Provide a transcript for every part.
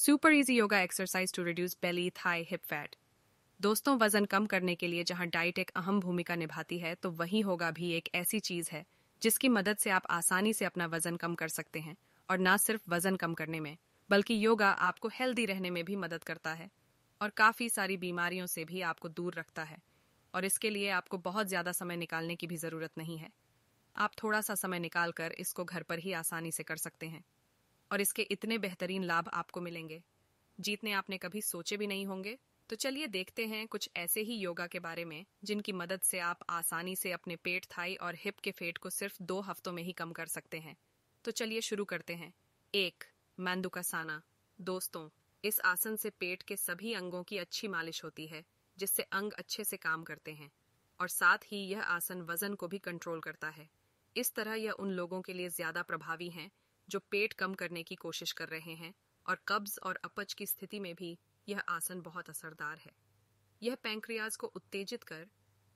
Super easy yoga exercise to reduce belly, thigh, hip fat. दोस्तों, वजन कम करने के लिए जहां डाइट एक अहम भूमिका निभाती है, तो वही योगा भी एक ऐसी चीज है जिसकी मदद से आप आसानी से अपना वजन कम कर सकते हैं। और ना सिर्फ वजन कम करने में, बल्कि योगा आपको हेल्दी रहने में भी मदद करता है और काफी सारी बीमारियों से भी आपको दूर रखता है। और इसके लिए आपको बहुत ज्यादा समय निकालने की भी जरूरत नहीं है। आप थोड़ा सा समय निकालकर इसको घर पर ही आसानी से कर सकते हैं और इसके इतने बेहतरीन लाभ आपको मिलेंगे जितने आपने कभी सोचे भी नहीं होंगे। तो चलिए देखते हैं कुछ ऐसे ही योगा के बारे में जिनकी मदद से आप आसानी से अपने पेट, थाई और हिप के फेट को सिर्फ 2 हफ्तों में ही कम कर सकते हैं। तो चलिए शुरू करते हैं। 1. मेंदुकासाना। दोस्तों, इस आसन से पेट के सभी अंगों की अच्छी मालिश होती है, जिससे अंग अच्छे से काम करते हैं और साथ ही यह आसन वजन को भी कंट्रोल करता है। इस तरह यह उन लोगों के लिए ज्यादा प्रभावी है जो पेट कम करने की कोशिश कर रहे हैं, और कब्ज और अपच की स्थिति में भी यह आसन बहुत असरदार है। यह पैंक्रियाज को उत्तेजित कर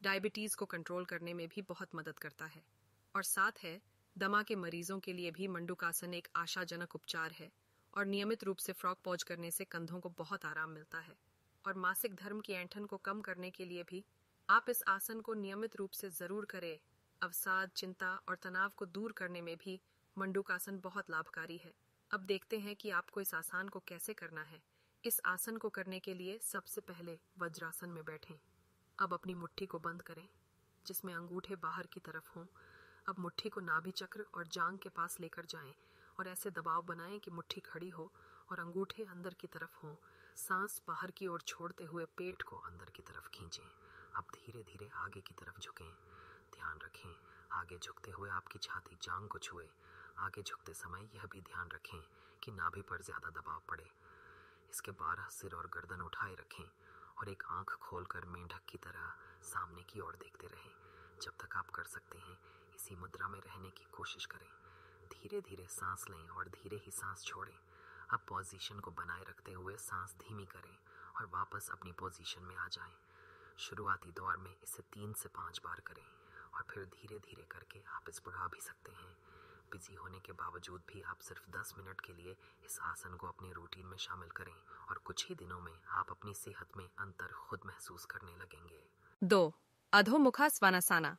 डायबिटीज को कंट्रोल करने में भी बहुत मदद करता है। और साथ है, दमा के मरीजों के लिए भी मंडूकासन एक आशाजनक उपचार है और नियमित रूप से फ्रॉग पॉज करने से कंधों को बहुत आराम मिलता है। और मासिक धर्म की ऐंठन को कम करने के लिए भी आप इस आसन को नियमित रूप से जरूर करें। अवसाद, चिंता और तनाव को दूर करने में भी मंडूकासन बहुत लाभकारी है। अब देखते हैं कि आपको इस आसन को कैसे करना है। इस आसन को करने के लिए सबसे पहले वज्रासन में बैठें। अब अपनी मुट्ठी को बंद करें, जिसमें अंगूठे बाहर की तरफ हों। अब मुट्ठी को नाभि चक्र और जांघ के पास लेकर जाएं और ऐसे दबाव बनाएं कि मुट्ठी खड़ी हो और अंगूठे अंदर की तरफ हों। सांस बाहर की ओर छोड़ते हुए पेट को अंदर की तरफ खींचें। अब धीरे धीरे आगे की तरफ झुकें। ध्यान रखें, आगे झुकते हुए आपकी छाती जांघ को छुए। आगे झुकते समय यह भी ध्यान रखें कि नाभि पर ज्यादा दबाव पड़े। इसके 12 सिर और गर्दन उठाए रखें और एक आंख खोलकर मेंढक की तरह सामने की ओर देखते रहें। जब तक आप कर सकते हैं, इसी मुद्रा में रहने की कोशिश करें। धीरे धीरे सांस लें और धीरे ही सांस छोड़ें। अब पोजीशन को बनाए रखते हुए सांस धीमी करें और वापस अपनी पोजीशन में आ जाएं। शुरुआती दौर में इसे 3 से 5 बार करें और फिर धीरे धीरे करके आप इस बढ़ा भी सकते हैं। बिजी होने के बावजूद भी आप सिर्फ 10 मिनट के लिए इस आसन को अपने रूटीन में शामिल करें और कुछ ही दिनों में आप अपनी सेहत में अंतर खुद महसूस करने लगेंगे। 2. अधोमुखा स्वानासाना।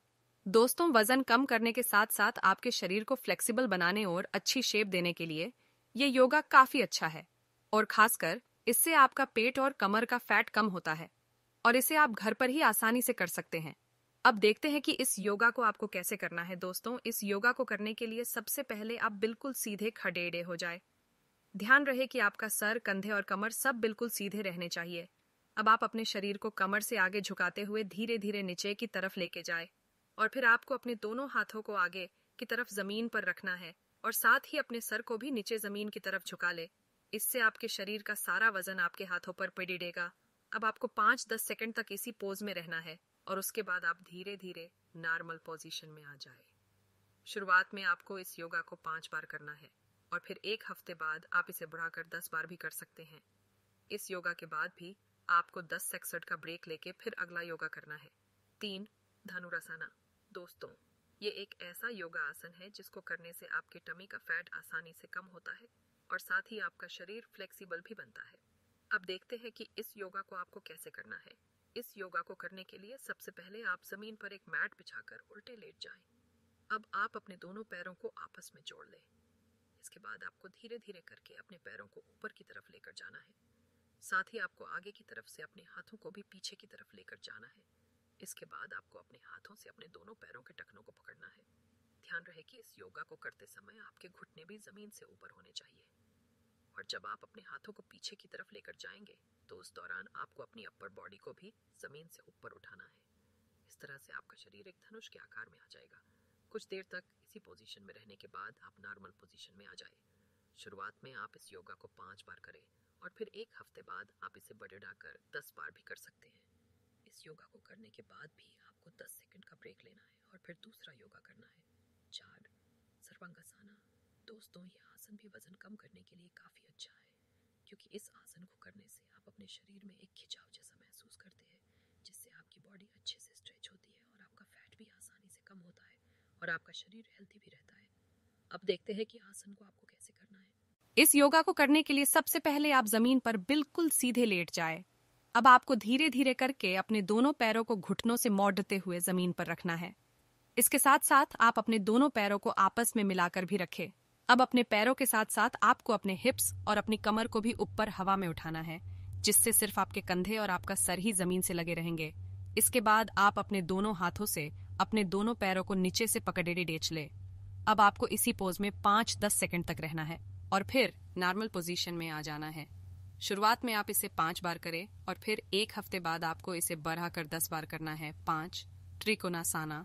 दोस्तों, वजन कम करने के साथ साथ आपके शरीर को फ्लेक्सिबल बनाने और अच्छी शेप देने के लिए ये योगा काफी अच्छा है। और खासकर इससे आपका पेट और कमर का फैट कम होता है और इसे आप घर पर ही आसानी से कर सकते हैं। अब देखते हैं कि इस योगा को आपको कैसे करना है। दोस्तों, इस योगा को करने के लिए सबसे पहले आप बिल्कुल सीधे खड़े हो जाए। ध्यान रहे कि आपका सर, कंधे और कमर सब बिल्कुल सीधे रहने चाहिए। अब आप अपने शरीर को कमर से आगे झुकाते हुए धीरे धीरे नीचे की तरफ लेके जाए और फिर आपको अपने दोनों हाथों को आगे की तरफ जमीन पर रखना है और साथ ही अपने सर को भी नीचे जमीन की तरफ झुका ले। इससे आपके शरीर का सारा वजन आपके हाथों पर पड़ेगा। अब आपको 5-10 सेकंड तक इसी पोज में रहना है और उसके बाद आप धीरे धीरे नॉर्मल पोजीशन में आ जाए। शुरुआत में आपको इस योगा को 5 बार करना है और फिर 1 हफ्ते बाद आप इसे बढ़ाकर 10 बार भी कर सकते हैं। इस योगा के बाद भी आपको 10 सेकंड का ब्रेक लेके फिर अगला योगा करना है। 3. धनुरासना। दोस्तों, ये एक ऐसा योगा आसन है जिसको करने से आपके टमी का फैट आसानी से कम होता है और साथ ही आपका शरीर फ्लेक्सिबल भी बनता है। अब देखते हैं कि इस योगा को आपको कैसे करना है। इस योगा को करने के लिए सबसे पहले आप जमीन पर एक मैट बिछाकर उल्टे लेट जाएं। अब आप अपने दोनों पैरों को आपस में जोड़ लें। इसके बाद आपको धीरे धीरे करके अपने पैरों को ऊपर की तरफ लेकर जाना है। साथ ही आपको आगे की तरफ से अपने हाथों को भी पीछे की तरफ लेकर जाना है। इसके बाद आपको अपने हाथों से अपने दोनों पैरों के टखनों को पकड़ना है। ध्यान रहे कि इस योगा को करते समय आपके घुटने भी जमीन से ऊपर होने चाहिए। और जब आप अपने हाथों को पीछे की तरफ लेकर जाएंगे तो उस दौरान आपको अपनी अपर बॉडी को भी जमीन से ऊपर उठाना है। इस तरह से आपका शरीर एक धनुष के आकार में आ जाएगा। कुछ देर तक इसी पोजीशन में रहने के बाद आप नॉर्मल पोजीशन में आ जाए। शुरुआत में आप इस योगा को 5 बार करें और फिर 1 हफ्ते बाद आप इसे बढ़ाकर 10 बार भी कर सकते हैं। इस योगा को करने के बाद भी आपको 10 सेकंड का ब्रेक लेना है और फिर दूसरा योगा करना है। 4. सर्वांगासना। दोस्तों, यह आसन भी वजन कम करने के लिए काफी अच्छा है, क्योंकि इस आसन को करने से आप अपने शरीर में एक खिंचाव जैसा महसूस करते हैं, जिससे आपकी बॉडी अच्छे से स्ट्रेच होती है और आपका फैट भी आसानी से कम होता है और आपका शरीर हेल्दी भी रहता है। अब देखते हैं कि आसन को आपको कैसे करना है। इस योगा को करने के लिए सबसे पहले आप जमीन पर बिल्कुल सीधे लेट जाए। अब आपको धीरे धीरे करके अपने दोनों पैरों को घुटनों से मोड़ते हुए जमीन पर रखना है। इसके साथ साथ आप अपने दोनों पैरों को आपस में मिलाकर भी रखें। अब अपने पैरों के साथ साथ आपको अपने हिप्स और अपनी कमर को भी ऊपर हवा में उठाना है, जिससे सिर्फ आपके कंधे और आपका सर ही जमीन से लगे रहेंगे। इसके बाद आप अपने दोनों हाथों से अपने दोनों पैरों को नीचे से पकड़े डेच ले। अब आपको इसी पोज में 5-10 सेकंड तक रहना है और फिर नॉर्मल पोजीशन में आ जाना है। शुरुआत में आप इसे 5 बार करें और फिर 1 हफ्ते बाद आपको इसे बढ़ाकर 10 बार करना है। 5 त्रिकोणासन।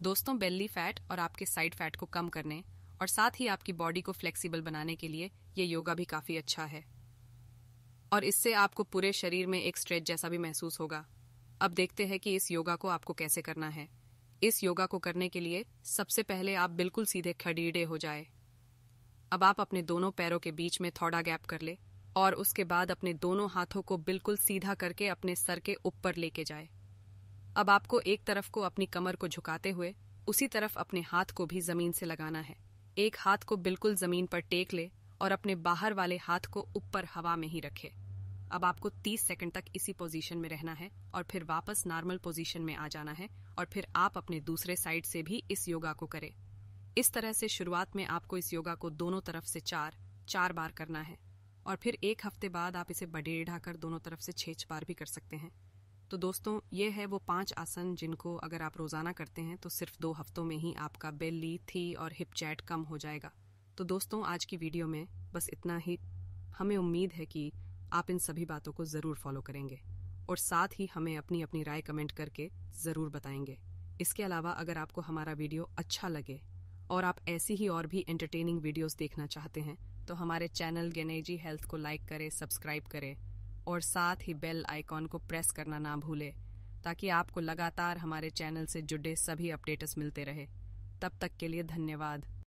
दोस्तों, बेली फैट और आपके साइड फैट को कम करने और साथ ही आपकी बॉडी को फ्लेक्सिबल बनाने के लिए ये योगा भी काफी अच्छा है और इससे आपको पूरे शरीर में एक स्ट्रेच जैसा भी महसूस होगा। अब देखते हैं कि इस योगा को आपको कैसे करना है। इस योगा को करने के लिए सबसे पहले आप बिल्कुल सीधे खड़ीडे हो जाए। अब आप अपने दोनों पैरों के बीच में थोड़ा गैप कर ले और उसके बाद अपने दोनों हाथों को बिल्कुल सीधा करके अपने सर के ऊपर लेके जाए। अब आपको एक तरफ को अपनी कमर को झुकाते हुए उसी तरफ अपने हाथ को भी जमीन से लगाना है। एक हाथ को बिल्कुल जमीन पर टेक ले और अपने बाहर वाले हाथ को ऊपर हवा में ही रखे। अब आपको 30 सेकंड तक इसी पोजीशन में रहना है और फिर वापस नॉर्मल पोजीशन में आ जाना है और फिर आप अपने दूसरे साइड से भी इस योगा को करें। इस तरह से शुरुआत में आपको इस योगा को दोनों तरफ से 4 बार करना है और फिर 1 हफ्ते बाद आप इसे बढ़ाकर दोनों तरफ से 6 बार भी कर सकते हैं। तो दोस्तों, ये है वो 5 आसन जिनको अगर आप रोजाना करते हैं तो सिर्फ 2 हफ्तों में ही आपका बेली, थी और हिप चैट कम हो जाएगा। तो दोस्तों, आज की वीडियो में बस इतना ही। हमें उम्मीद है कि आप इन सभी बातों को जरूर फॉलो करेंगे और साथ ही हमें अपनी अपनी राय कमेंट करके जरूर बताएंगे। इसके अलावा अगर आपको हमारा वीडियो अच्छा लगे और आप ऐसी ही और भी एंटरटेनिंग वीडियोस देखना चाहते हैं तो हमारे चैनल गेनेजी हेल्थ को लाइक करें, सब्सक्राइब करें और साथ ही बेल आइकॉन को प्रेस करना ना भूलें, ताकि आपको लगातार हमारे चैनल से जुड़े सभी अपडेट्स मिलते रहे। तब तक के लिए धन्यवाद।